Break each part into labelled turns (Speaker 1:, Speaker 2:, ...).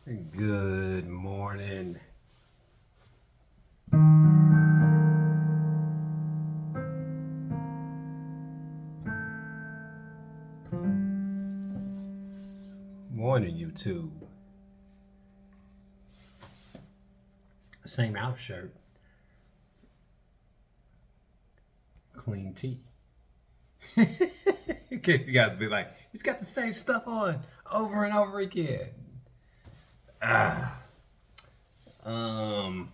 Speaker 1: Good morning. Morning, YouTube. Same out shirt, clean tee. In case you guys be like, he's got the same stuff on over and over again. Ah, um,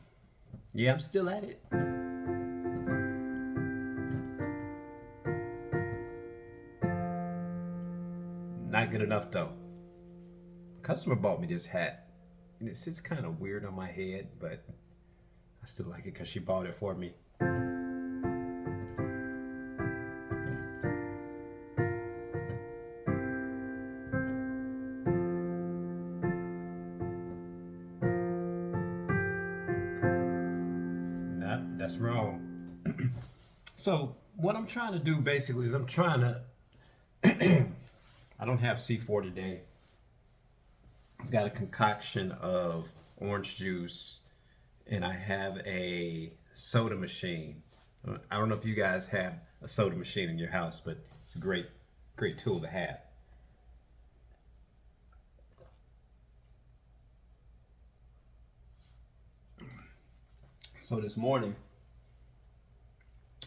Speaker 1: yeah, I'm still at it. Not good enough though. Customer bought me this hat, and it sits kind of weird on my head, but I still like it because she bought it for me. Nah, that's wrong. So what I'm trying to do basically is I'm trying to. I don't have C4 today. I've got a concoction of orange juice, and I have a soda machine. I don't know if you guys have a soda machine in your house, but it's a great tool to have. So this morning,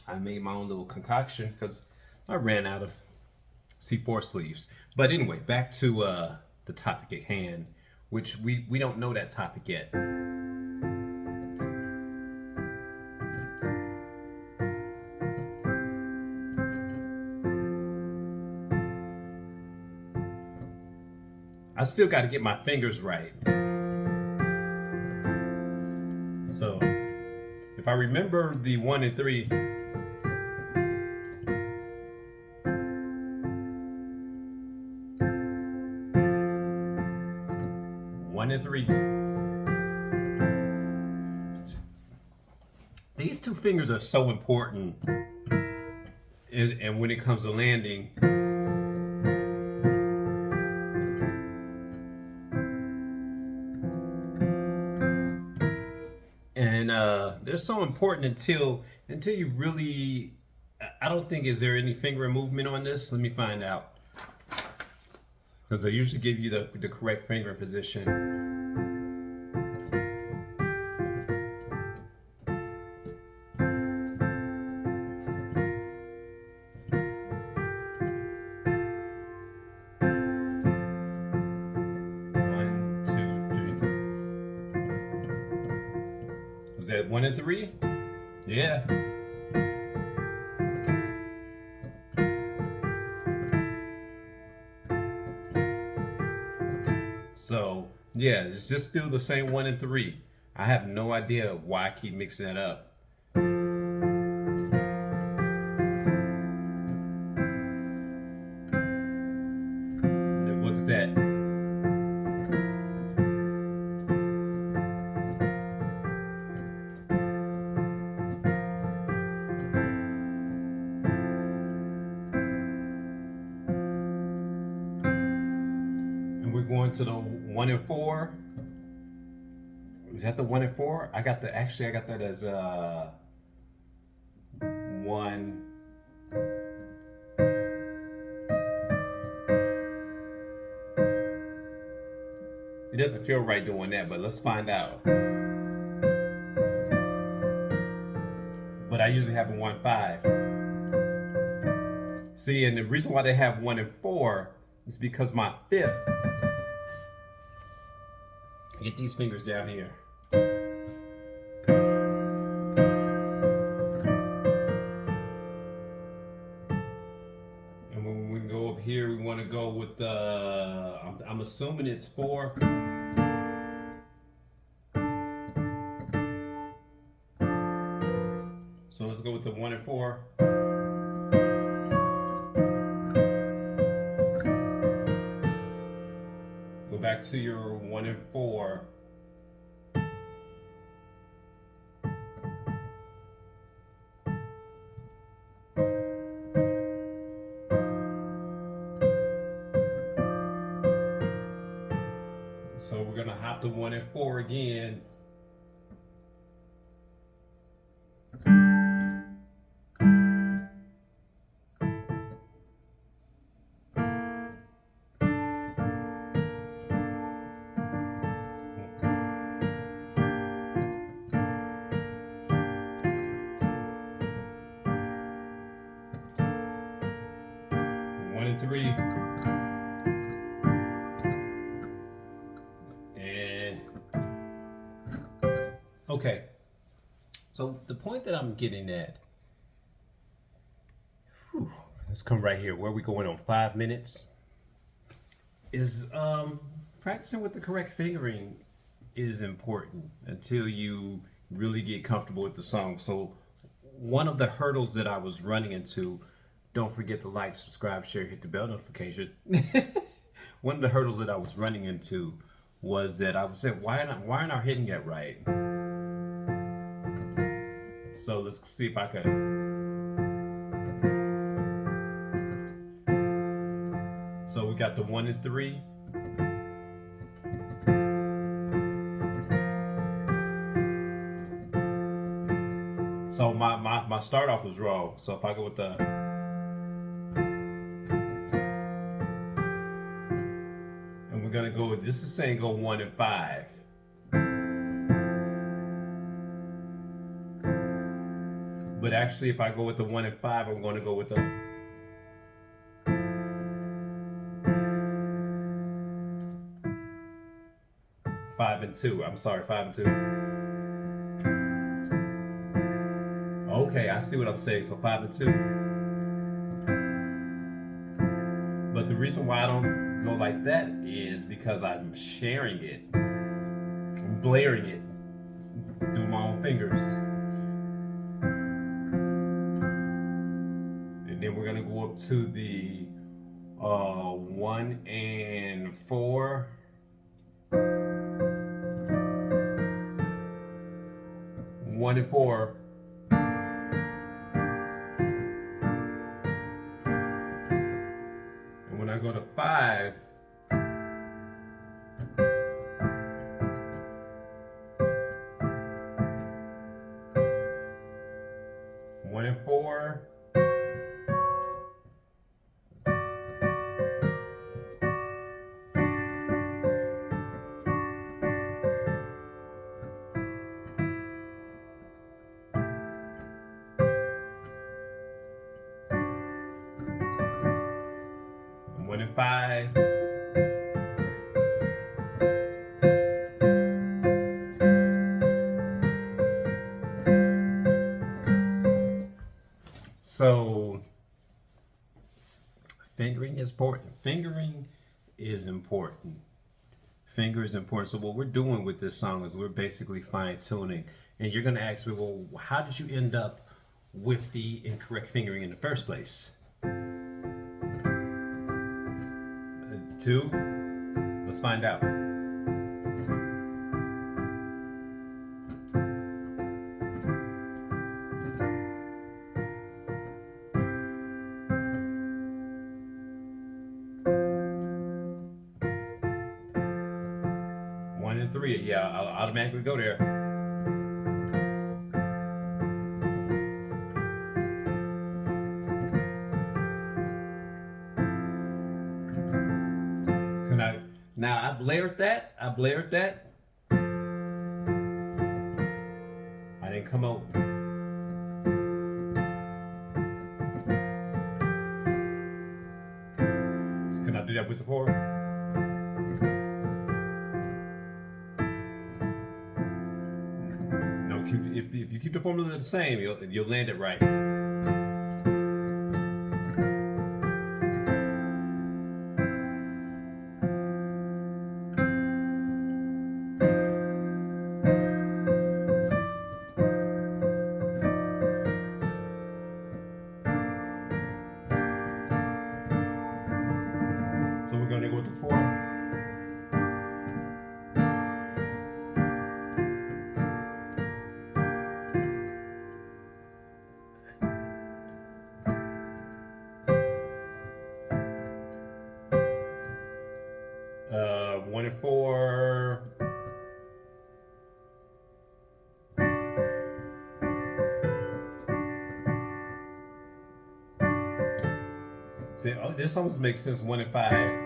Speaker 1: I made my own little concoction because I ran out of C4 sleeves. But anyway, back to the topic at hand, which we don't know that topic yet. I still got to get my fingers right. So if I remember the 1 and 3, one and three. These two fingers are so important, and when it comes to landing, and they're so important until you really. I don't think is there any finger movement on this. Let me find out because they usually give you the correct finger position. One, two, three. Was that 1 and 3? Yeah. So yeah, it's just still the same 1 and 3. I have no idea why I keep mixing that up. What's that? And we're going to the 1 and 4. Is that the 1 and 4? I got that as 1. It doesn't feel right doing that, but let's find out. But I usually have a 1 5. See, and the reason why they have 1 and 4 is because my fifth. Get these fingers down here. And when we go up here, we want to go with the. I'm assuming it's 4. So let's go with the 1 and 4. Go back to your 1 and 4. So we're gonna hop to 1 and 4 again. One and 3. And okay. So the point that I'm getting at, let's come right here. Where are we going on 5 minutes? Is practicing with the correct fingering is important until you really get comfortable with the song. So one of the hurdles that I was running into, don't forget to like, subscribe, share, hit the bell notification. One of the hurdles that I was running into was that I was saying, why aren't I hitting it right? So let's see if I can. So we got the 1 and 3. So my start off was wrong. So if I go with the, and we're gonna go, this is saying go 1 and 5. But actually if I go with the 1 and 5, I'm gonna go with the, five and 2. I'm sorry, 5 and 2. Okay, I see what I'm saying. So 5 and 2. But the reason why I don't go like that is because I'm sharing it. I'm blaring it through my own fingers. And then we're gonna go up to the 1 and 4. 1 and 4. And when I go to 5, one and 4. One and 5. So fingering is important. Fingering is important. Finger is important. So what we're doing with this song is we're basically fine tuning. And you're gonna ask me, well, how did you end up with the incorrect fingering in the first place? 2. Let's find out. One and 3, yeah, I'll automatically go there. Now I blared that. I didn't come out. So can I do that with the 4? No, if you keep the formula the same, you'll land it right. So we're gonna go with the 4. 4. See, oh, this almost makes sense, 1 and 5.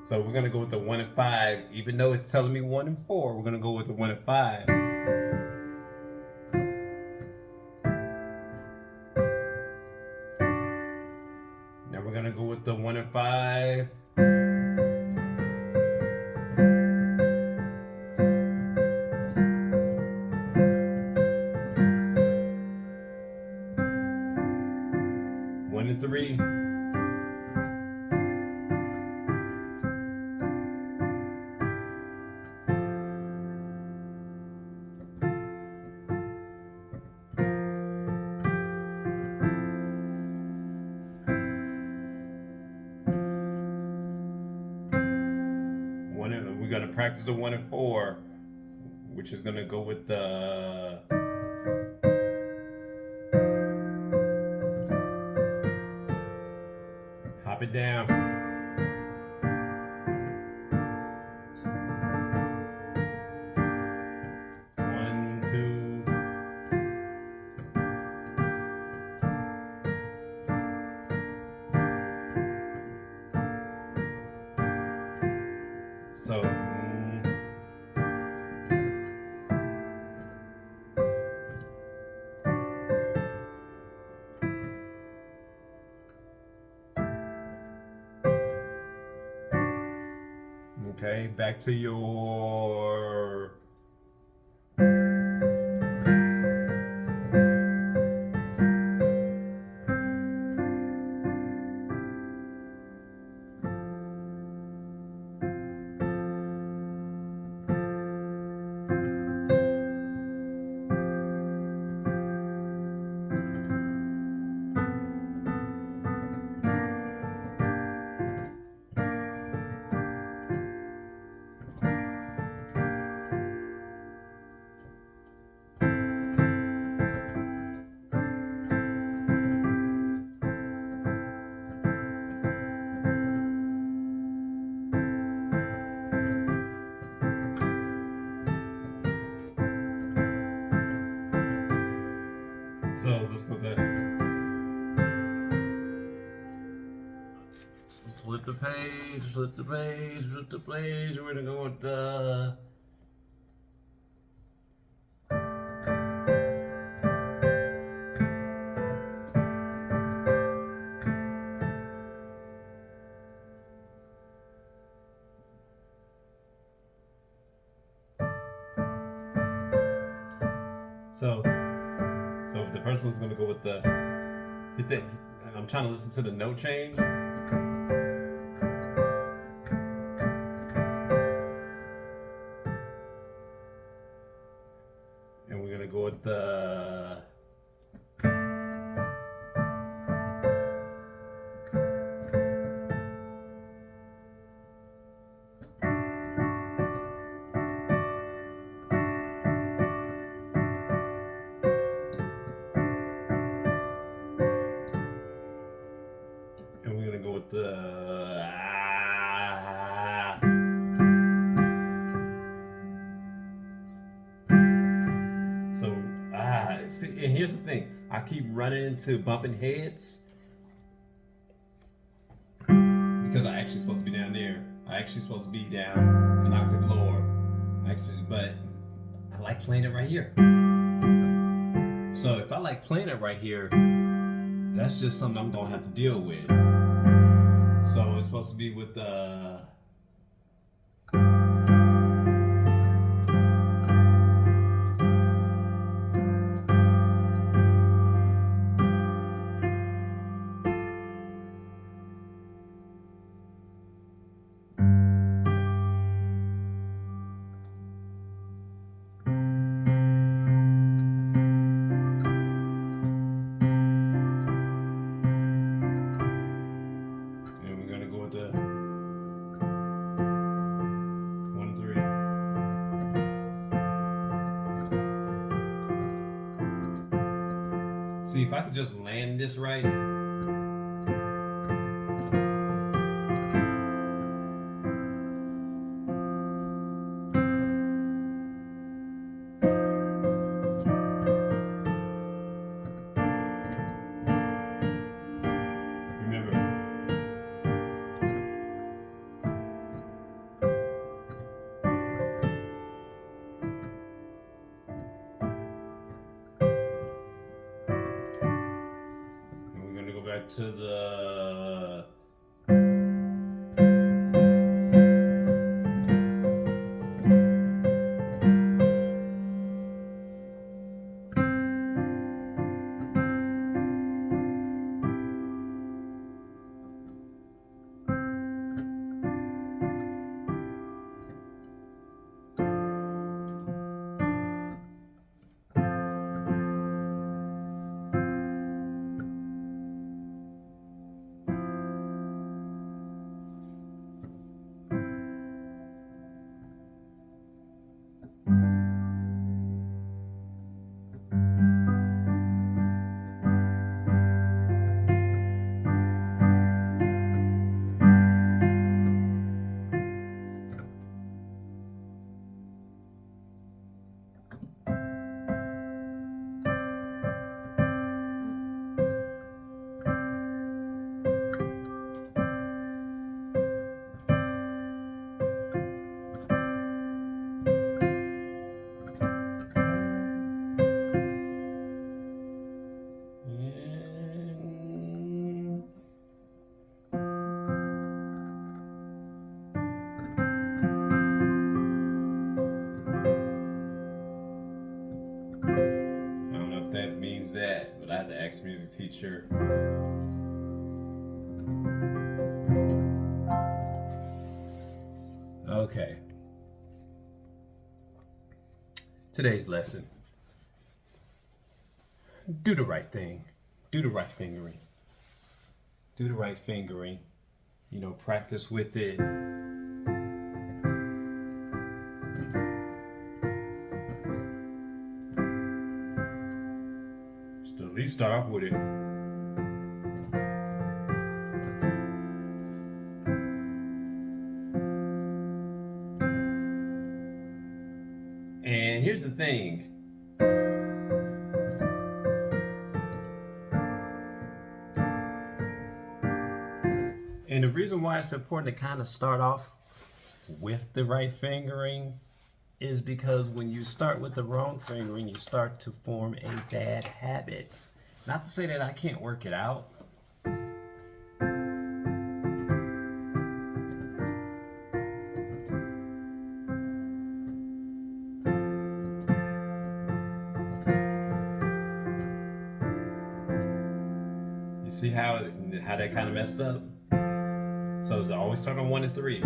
Speaker 1: So we're gonna go with the 1 and 5, even though it's telling me 1 and 4. We're gonna go with the 1 and 5. Now we're gonna go with the 1 and 5. One and 3. We're gonna practice the 1 and 4, which is gonna go with the hop it down. 1, 2. So okay, back to your so let's go there. Flip the page, flip the page, flip the page. We're gonna go with the so if the person's gonna go with the hit that, I'm trying to listen to the note change. And we're gonna go with the see, and here's the thing, I keep running into bumping heads because I actually supposed to be down there. I actually supposed to be down an octave lower. But I like playing it right here. So if I like playing it right here, that's just something I'm gonna have to deal with. So it's supposed to be with the see if I could just land this right. start to the that means that, but I had to ask music teacher. Okay. Today's lesson. Do the right thing. Do the right fingering. Do the right fingering. You know, practice with it. Just at least start off with it. And here's the thing. And the reason why it's important to kind of start off with the right fingering is because when you start with the wrong fingering, you start to form a bad habit. Not to say that I can't work it out. You see how that kind of messed up? So it's always start on 1 and 3.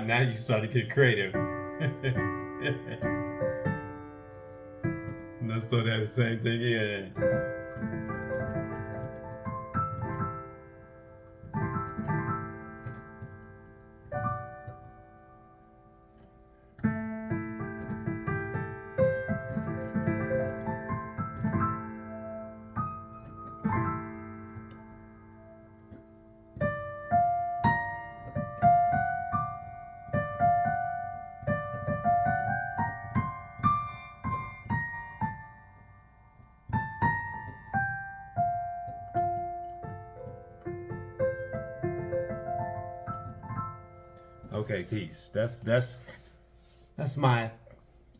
Speaker 1: Now you start to get creative. Let's throw that same thing in. Okay, peace. That's my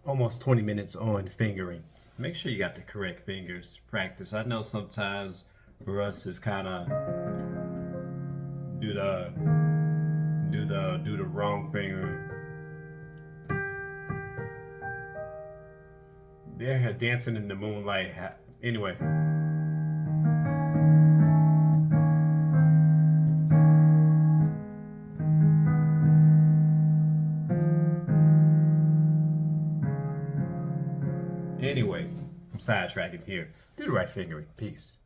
Speaker 1: almost 20 minutes on fingering. Make sure you got the correct fingers. Practice. I know sometimes for us it's kind of do the wrong finger. They're here dancing in the moonlight. Anyway. Anyway, I'm sidetracking here. Do the right fingering. Peace.